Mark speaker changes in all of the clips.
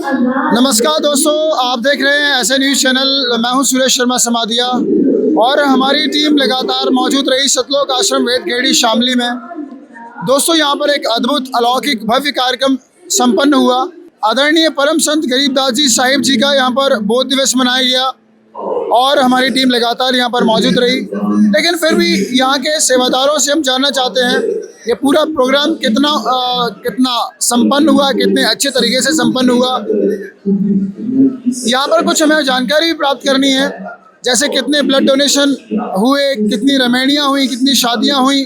Speaker 1: नमस्कार दोस्तों, आप देख रहे हैं ऐसे न्यूज़ चैनल। मैं हूं सुरेश शर्मा समादिया और हमारी टीम लगातार मौजूद रही सतलोक आश्रम वेदखेड़ी शामली में। दोस्तों, यहां पर एक अद्भुत अलौकिक भव्य कार्यक्रम संपन्न हुआ। आदरणीय परम संत गरीबदास जी साहिब जी का यहां पर बोध दिवस मनाया गया और हमारी टीम लगातार यहां पर मौजूद रही। लेकिन फिर भी यहां के सेवादारों से हम जानना चाहते हैं ये पूरा प्रोग्राम कितना संपन्न हुआ, कितने अच्छे तरीके से संपन्न हुआ। यहाँ पर कुछ हमें जानकारी भी प्राप्त करनी है, जैसे कितने ब्लड डोनेशन हुए, कितनी रमैनियाँ हुई, कितनी शादियाँ हुई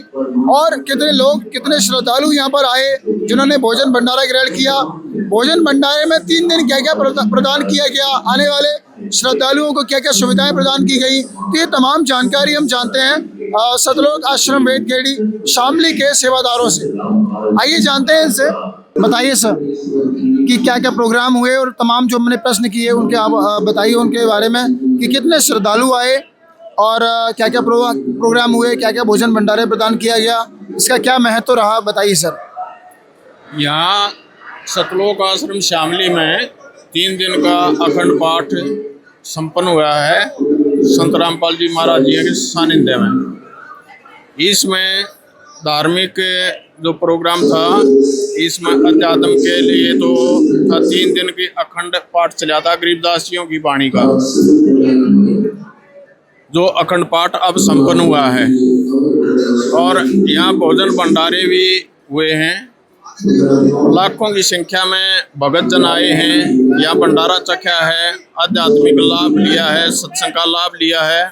Speaker 1: और कितने लोग, कितने श्रद्धालु यहाँ पर आए जिन्होंने भोजन भंडारा ग्रहण किया। भोजन भंडारे में 3 दिन क्या क्या प्रदान किया गया, आने वाले श्रद्धालुओं को क्या क्या सुविधाएं प्रदान की गई, तो ये तमाम जानकारी हम जानते हैं सतलोक आश्रम वेदखेड़ी शामली के सेवादारों से। आइए जानते हैं इनसे। बताइए सर कि क्या क्या प्रोग्राम हुए और तमाम जो हमने प्रश्न किए उनके आप बताइए उनके बारे में कि कितने श्रद्धालु आए और क्या क्या प्रोग्राम हुए, क्या क्या भोजन भंडारे प्रदान किया गया, इसका क्या महत्व रहा, बताइए सर।
Speaker 2: यहाँ सतलोक आश्रम शामली में 3 दिन का अखंड पाठ संपन्न हुआ है संत रामपाल जी महाराज जी के सानिध्य में। इसमें धार्मिक जो प्रोग्राम था, इसमें अध्यात्म के लिए तो था 3 दिन की अखंड पाठ चला था गरीबदास जियों की वाणी का, जो अखंड पाठ अब संपन्न हुआ है। और यहाँ भोजन भंडारे भी हुए हैं। लाखों की संख्या में भगत जन आए हैं, यहाँ भंडारा चखा है, आध्यात्मिक लाभ लिया है, सत्संग का लाभ लिया है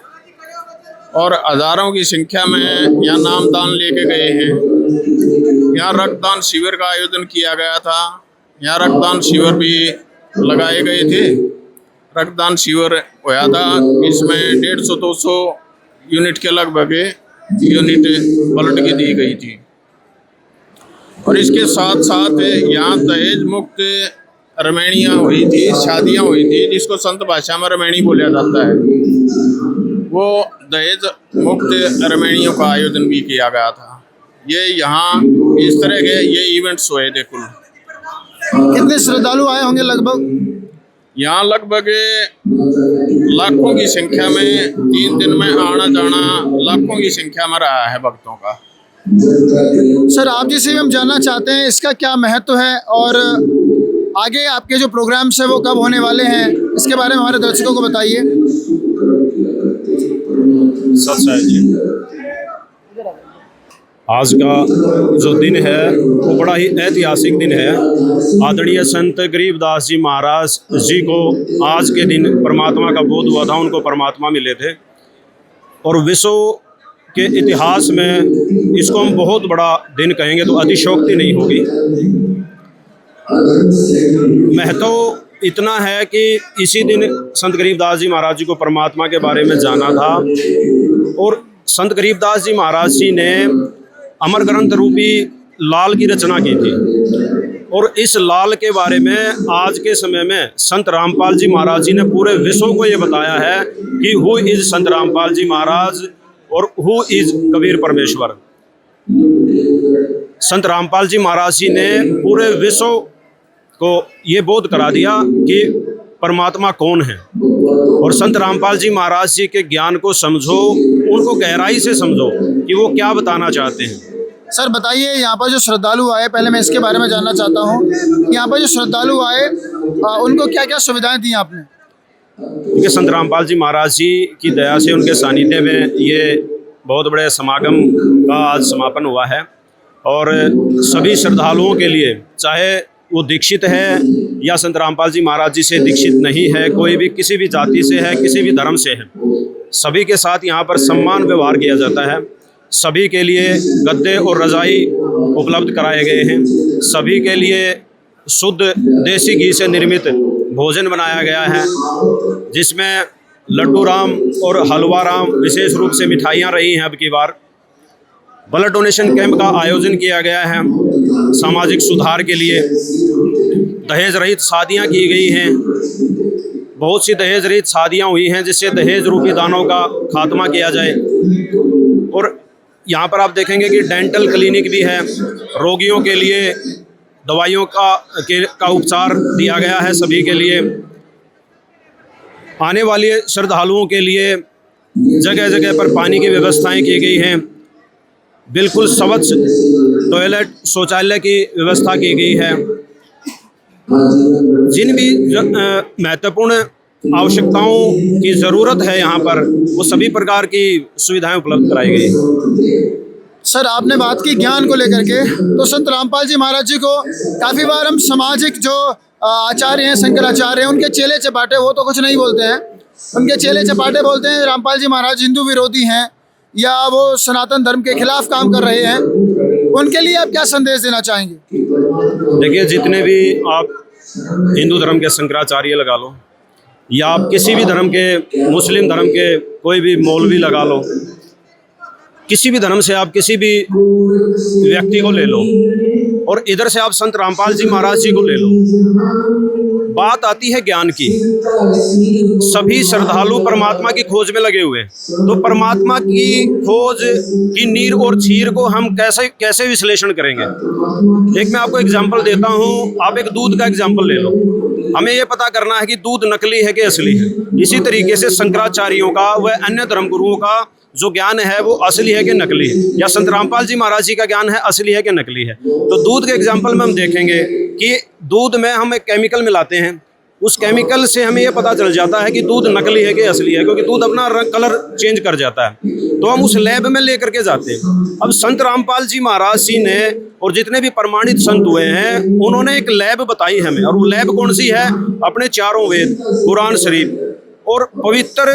Speaker 2: और हजारों की संख्या में यहाँ नामदान लेके गए हैं। यहाँ रक्तदान शिविर का आयोजन किया गया था। यहाँ रक्तदान शिविर भी लगाए गए थे। रक्तदान शिविर हुआ था, इसमें 150-200 यूनिट के लगभग यूनिट ब्लड की दी गई थी। और इसके साथ साथ यहाँ दहेज मुक्त रमैनियाँ हुई थी, शादियाँ हुई थी, जिसको संत भाषा में रमैनी बोला जाता है। वो दहेज मुक्त रमैनियों का आयोजन भी किया गया था। ये यहाँ इस तरह के ये इवेंट्स हुए थे। कुल
Speaker 1: कितने श्रद्धालु आए होंगे लगभग?
Speaker 2: यहाँ लगभग लाखों की संख्या में 3 दिन में आना जाना लाखों की संख्या में रहा है भक्तों का।
Speaker 1: सर, आप जिसे हम जानना चाहते हैं इसका क्या महत्व है और आगे आपके जो प्रोग्राम्स हैं वो कब होने वाले हैं, इसके बारे में हमारे दर्शकों को बताइए।
Speaker 3: आज का जो दिन है वो बड़ा ही ऐतिहासिक दिन है। आदरणीय संत गरीबदास जी महाराज जी को आज के दिन परमात्मा का बोध हुआ था, उनको परमात्मा मिले थे और विश्व के इतिहास में इसको हम बहुत बड़ा दिन कहेंगे तो अतिशयोक्ति नहीं होगी। महत्व इतना है कि इसी दिन संत गरीबदास जी महाराज जी को परमात्मा के बारे में जाना था और संत गरीबदास जी महाराज जी ने अमर ग्रंथ रूपी लाल की रचना की थी और इस लाल के बारे में आज के समय में संत रामपाल जी महाराज जी ने पूरे विश्व को ये बताया है कि हु इज संत रामपाल जी महाराज और हु इज कबीर परमेश्वर। संत रामपाल जी महाराज जी ने पूरे विश्व को ये बोध करा दिया कि परमात्मा कौन है और संत रामपाल जी महाराज जी के ज्ञान को समझो, उनको गहराई से समझो कि वो क्या बताना चाहते हैं।
Speaker 1: सर बताइए, यहाँ पर जो श्रद्धालु आए, पहले मैं इसके बारे में जानना चाहता हूँ, यहाँ पर जो श्रद्धालु आए उनको क्या क्या सुविधाएं दी आपने?
Speaker 3: देखिए, संत रामपाल जी महाराज जी की दया से उनके सानिध्य में ये बहुत बड़े समागम का आज समापन हुआ है और सभी श्रद्धालुओं के लिए, चाहे वो दीक्षित है या संत रामपाल जी महाराज जी से दीक्षित नहीं है, कोई भी किसी भी जाति से है, किसी भी धर्म से है, सभी के साथ यहाँ पर सम्मान व्यवहार किया जाता है। सभी के लिए गद्दे और रज़ाई उपलब्ध कराए गए हैं। सभी के लिए शुद्ध देसी घी से निर्मित भोजन बनाया गया है, जिसमें लड्डू राम और हलवा राम विशेष रूप से मिठाइयाँ रही हैं। अब की बार ब्लड डोनेशन कैंप का आयोजन किया गया है सामाजिक सुधार के लिए। दहेज रहित शादियाँ की गई हैं, बहुत सी दहेज रहित शादियाँ हुई हैं जिससे दहेज रूपी दानों का खात्मा किया जाए। और यहाँ पर आप देखेंगे कि डेंटल क्लिनिक भी है, रोगियों के लिए दवाइयों का उपचार दिया गया है सभी के लिए। आने वाले श्रद्धालुओं के लिए जगह जगह पर पानी की व्यवस्थाएं की गई हैं। बिल्कुल स्वच्छ टॉयलेट शौचालय की व्यवस्था की गई है। जिन भी महत्वपूर्ण आवश्यकताओं की ज़रूरत है यहाँ पर, वो सभी प्रकार की सुविधाएं उपलब्ध कराई गई।
Speaker 1: सर, आपने बात की ज्ञान को लेकर के, तो संत रामपाल जी महाराज जी को काफ़ी बार हम सामाजिक जो आचार्य हैं, शंकराचार्य हैं, उनके चेले चपाटे, वो तो कुछ नहीं बोलते हैं, उनके चेले चपाटे बोलते हैं रामपाल जी महाराज हिंदू विरोधी हैं या वो सनातन धर्म के खिलाफ काम कर रहे हैं। उनके लिए आप क्या संदेश देना चाहेंगे?
Speaker 3: देखिए, जितने भी आप हिंदू धर्म के शंकराचार्य लगा लो या आप किसी भी धर्म के, मुस्लिम धर्म के कोई भी मौलवी लगा लो, किसी भी धर्म से आप किसी भी व्यक्ति को ले लो, और इधर से आप संत रामपाल जी महाराज जी को ले लो, बात आती है ज्ञान की। सभी श्रद्धालु परमात्मा की खोज में लगे हुए, तो परमात्मा की खोज की नीर और चीर को हम कैसे विश्लेषण करेंगे? एक मैं आपको एग्जांपल देता हूँ, आप एक दूध का एग्जांपल ले लो। हमें ये पता करना है कि दूध नकली है कि असली है। इसी तरीके से शंकराचार्यों का व अन्य धर्मगुरुओं का जो ज्ञान है वो असली है कि नकली है, या संत रामपाल जी महाराज जी का ज्ञान है असली है कि नकली है। तो दूध के एग्जाम्पल में हम देखेंगे कि दूध में हम एक केमिकल मिलाते हैं, उस केमिकल से हमें ये पता चल जाता है कि दूध नकली है कि असली है, क्योंकि दूध अपना रंग कलर चेंज कर जाता है। तो हम उस लैब में लेकर के जाते हैं। अब संत रामपाल जी महाराज जी ने और जितने भी प्रमाणित संत हुए हैं, उन्होंने एक लैब बताई हमें, और वो लैब कौन सी है? अपने चारों वेद, कुरान शरीफ और पवित्र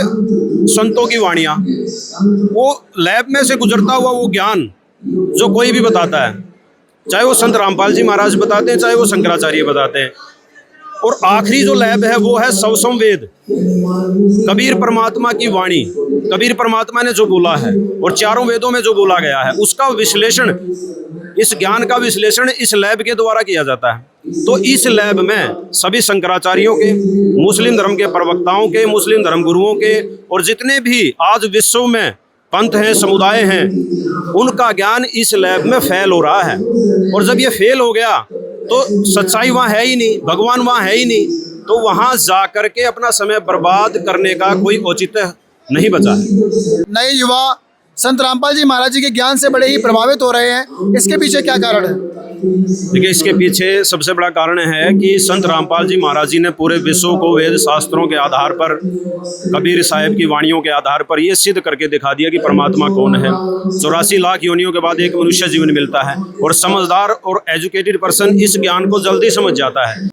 Speaker 3: संतों की वाणियाँ, वो लैब में से गुजरता हुआ वो ज्ञान जो कोई भी बताता है, चाहे वो संत रामपाल जी महाराज बताते हैं, चाहे वो शंकराचार्य बताते हैं। और आखिरी जो लैब है वो है सवसम वेद, कबीर परमात्मा की वाणी, कबीर परमात्मा ने जो बोला है और चारों वेदों में जो बोला गया है, उसका विश्लेषण, इस ज्ञान का विश्लेषण इस लैब के द्वारा किया जाता है। तो इस लैब में सभी शंकराचार्यों के, मुस्लिम धर्म के प्रवक्ताओं के, मुस्लिम धर्म गुरुओं के, और जितने भी आज विश्व में पंथ हैं, समुदाय हैं, उनका ज्ञान इस लैब में फेल हो रहा है। और जब ये फेल हो गया तो सच्चाई वहाँ है ही नहीं, भगवान वहाँ है ही नहीं, तो वहाँ जा कर के अपना समय बर्बाद करने का कोई औचित्य नहीं बचा है।
Speaker 1: नए युवा संत रामपाल जी महाराज जी के ज्ञान से बड़े ही प्रभावित हो रहे हैं, इसके पीछे क्या कारण है?
Speaker 3: देखिए, इसके पीछे सबसे बड़ा कारण है कि संत रामपाल जी महाराज जी ने पूरे विश्व को वेद शास्त्रों के आधार पर, कबीर साहिब की वाणियों के आधार पर ये सिद्ध करके दिखा दिया कि परमात्मा कौन है। 84 लाख योनियों के बाद एक मनुष्य जीवन मिलता है, और समझदार और एजुकेटेड पर्सन इस ज्ञान को जल्दी समझ जाता है।